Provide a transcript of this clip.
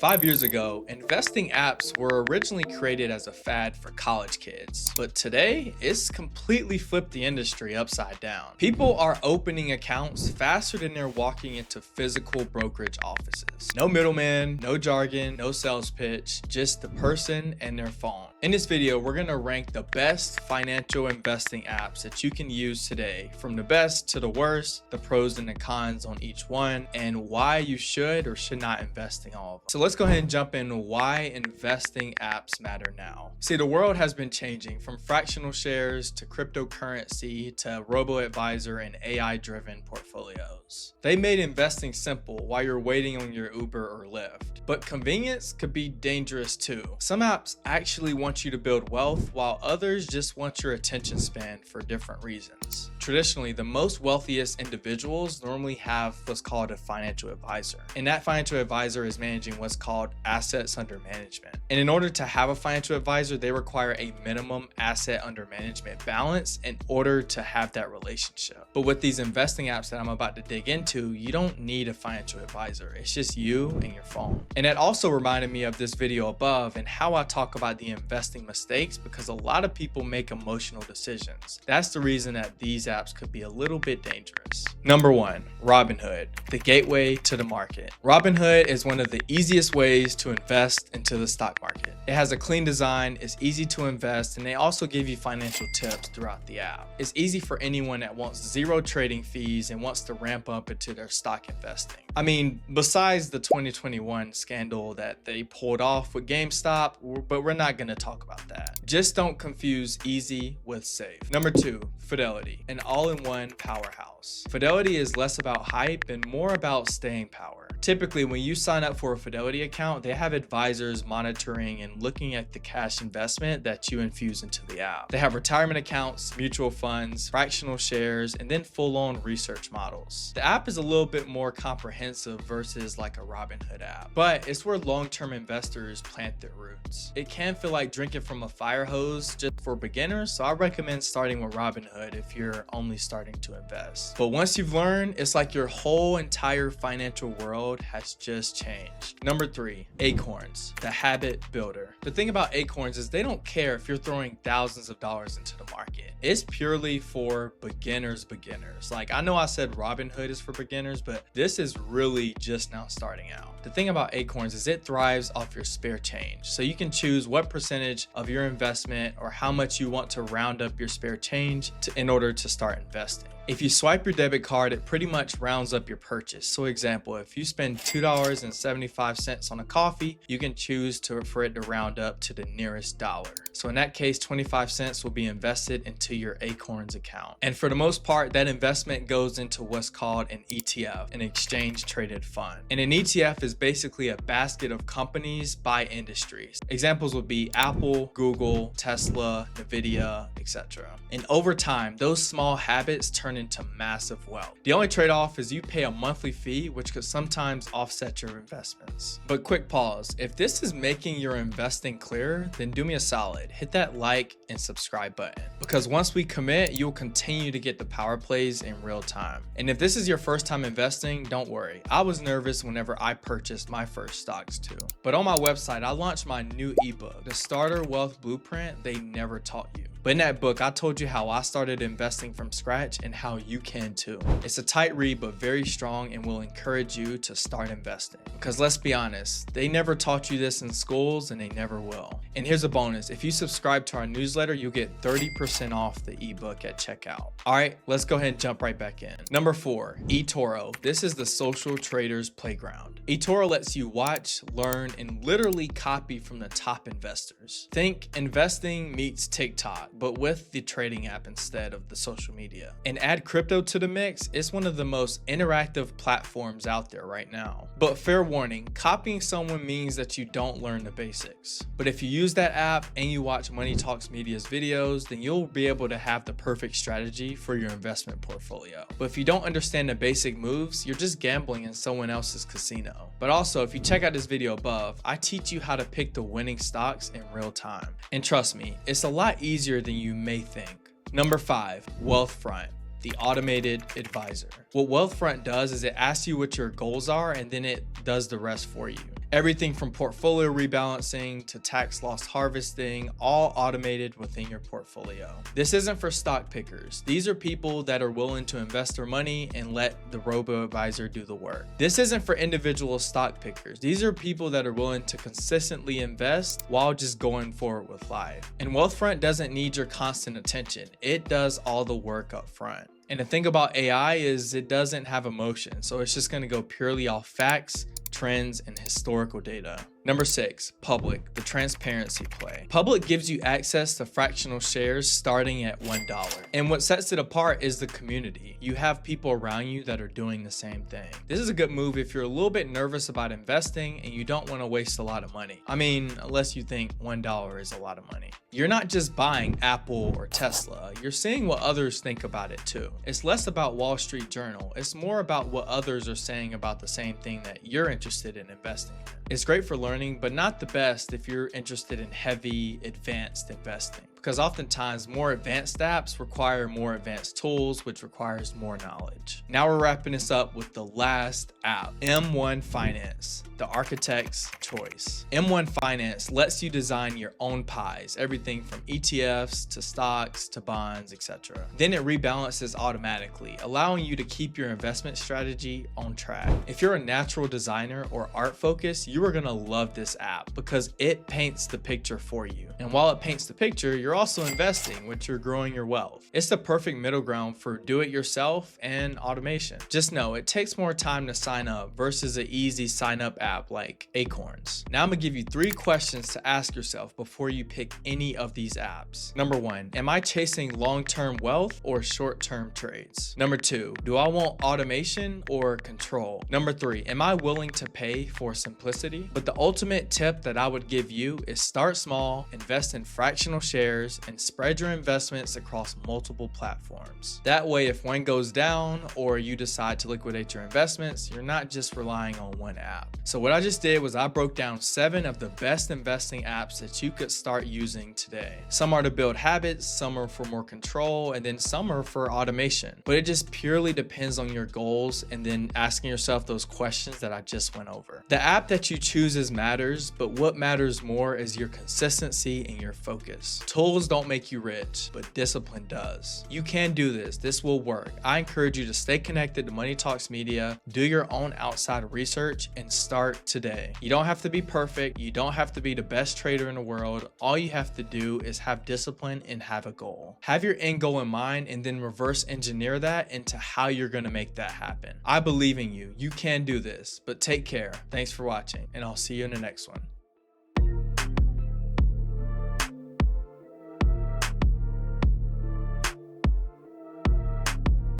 5 years ago, investing apps were originally created as a fad for college kids, but today it's completely flipped the industry upside down. People are opening accounts faster than they're walking into physical brokerage offices. No middleman, no jargon, no sales pitch, just the person and their phone. In this video, we're going to rank the best financial investing apps that you can use today, from the best to the worst, the pros and the cons on each one, and why you should or should not invest in all of them. So let's go ahead and jump into why investing apps matter now. See, the world has been changing from fractional shares to cryptocurrency to robo-advisor and AI-driven portfolios. They made investing simple while you're waiting on your Uber or Lyft. But convenience could be dangerous too. Some apps actually want you to build wealth, while others just want your attention span for different reasons. Traditionally, the most wealthiest individuals normally have what's called a financial advisor. And that financial advisor is managing what's called assets under management. And in order to have a financial advisor, they require a minimum asset under management balance in order to have that relationship. But with these investing apps that I'm about to dig into, you don't need a financial advisor. It's just you and your phone. And that also reminded me of this video above and how I talk about the investing mistakes, because a lot of people make emotional decisions. That's the reason that these apps could be a little bit dangerous. Number one, Robinhood, the gateway to the market. Robinhood is one of the easiest ways to invest into the stock market. It has a clean design, it's easy to invest, and they also give you financial tips throughout the app. It's easy for anyone that wants zero trading fees and wants to ramp up into their stock investing. I mean, besides the 2021 scandal that they pulled off with GameStop, but we're not going to talk about that. Just don't confuse easy with safe. Number two, Fidelity, an all-in-one powerhouse. Fidelity is less about hype and more about staying power. Typically, when you sign up for a Fidelity account, they have advisors monitoring and looking at the cash investment that you infuse into the app. They have retirement accounts, mutual funds, fractional shares, and then full-on research models. The app is a little bit more comprehensive versus like a Robinhood app, but it's where long-term investors plant their roots. It can feel like drinking from a fire hose just for beginners, so I recommend starting with Robinhood if you're only starting to invest. But once you've learned, it's like your whole entire financial world has just changed. Number three, Acorns, the habit builder. The thing about Acorns is they don't care if you're throwing thousands of dollars into the market. It's purely for beginners. Like, I know I said Robinhood is for beginners, but this is really just now starting out. The thing about Acorns is it thrives off your spare change. So you can choose what percentage of your investment or how much you want to round up your spare change in order to start investing. If you swipe your debit card, it pretty much rounds up your purchase. So example, if you spend $2.75 on a coffee, you can choose for it to round up to the nearest dollar. So in that case, 25 cents will be invested into your Acorns account. And for the most part, that investment goes into what's called an ETF, an exchange traded fund. And an ETF is basically a basket of companies by industries. Examples would be Apple, Google, Tesla, Nvidia, etc. And over time, those small habits turn into massive wealth. The only trade-off is you pay a monthly fee, which could sometimes offset your investments. But quick pause, if this is making your investing clear, then do me a solid, hit that like and subscribe button, because once we commit, you'll continue to get the power plays in real time. And if this is your first time investing, don't worry. I was nervous whenever I purchased my first stocks too. But on my website, I launched my new ebook, The Starter Wealth Blueprint They Never Taught You. But in that book, I told you how I started investing from scratch and how you can too. It's a tight read, but very strong, and will encourage you to start investing. Because let's be honest, they never taught you this in schools and they never will. And here's a bonus. If you subscribe to our newsletter, you'll get 30% off the ebook at checkout. All right, let's go ahead and jump right back in. Number four, eToro. This is the social traders playground. eToro lets you watch, learn, and literally copy from the top investors. Think investing meets TikTok, but with the trading app instead of the social media. And add crypto to the mix, it's one of the most interactive platforms out there right now. But fair warning, copying someone means that you don't learn the basics. But if you use that app and you watch Money Talks Media's videos, then you'll be able to have the perfect strategy for your investment portfolio. But if you don't understand the basic moves, you're just gambling in someone else's casino. But also, if you check out this video above, I teach you how to pick the winning stocks in real time. And trust me, it's a lot easier than you may think. Number five, Wealthfront, the automated advisor. What Wealthfront does is it asks you what your goals are, and then it does the rest for you. Everything from portfolio rebalancing to tax loss harvesting, all automated within your portfolio. This isn't for stock pickers. These are people that are willing to invest their money and let the robo-advisor do the work. This isn't for individual stock pickers. These are people that are willing to consistently invest while just going forward with life. And Wealthfront doesn't need your constant attention. It does all the work up front. And the thing about AI is it doesn't have emotion, so it's just going to go purely off facts, trends, and historical data. Number 6, public, the transparency play. Public gives you access to fractional shares starting at $1. And what sets it apart is the community. You have people around you that are doing the same thing. This is a good move if you're a little bit nervous about investing and you don't want to waste a lot of money. I mean, unless you think $1 is a lot of money. You're not just buying Apple or Tesla, you're seeing what others think about it too. It's less about Wall Street Journal, it's more about what others are saying about the same thing that you're interested in investing in. It's great for learning, but not the best if you're interested in heavy, advanced investing. Because oftentimes more advanced apps require more advanced tools, which requires more knowledge. Now we're wrapping this up with the last app, M1 Finance, the architect's choice. M1 Finance lets you design your own pies, everything from ETFs to stocks to bonds, etc. Then it rebalances automatically, allowing you to keep your investment strategy on track. If you're a natural designer or art focused, you are gonna love this app because it paints the picture for you. And while it paints the picture, you're also investing, which you're growing your wealth. It's the perfect middle ground for do-it-yourself and automation. Just know it takes more time to sign up versus an easy sign-up app like Acorns. Now I'm gonna give you 3 questions to ask yourself before you pick any of these apps. Number 1, am I chasing long-term wealth or short-term trades? Number 2, do I want automation or control? Number 3, am I willing to pay for simplicity? But the ultimate tip that I would give you is start small, invest in fractional shares, and spread your investments across multiple platforms. That way, if one goes down or you decide to liquidate your investments, you're not just relying on one app. So what I just did was I broke down 7 of the best investing apps that you could start using today. Some are to build habits, some are for more control, and then some are for automation. But it just purely depends on your goals and then asking yourself those questions that I just went over. The app that you chooses matters, but what matters more is your consistency and your focus. Tools don't make you rich, but discipline does. You can do this. This will work. I encourage you to stay connected to Money Talks Media, do your own outside research, and start today. You don't have to be perfect. You don't have to be the best trader in the world. All you have to do is have discipline and have a goal. Have your end goal in mind and then reverse engineer that into how you're going to make that happen. I believe in you. You can do this, but take care. Thanks for watching, and I'll see you in the next one.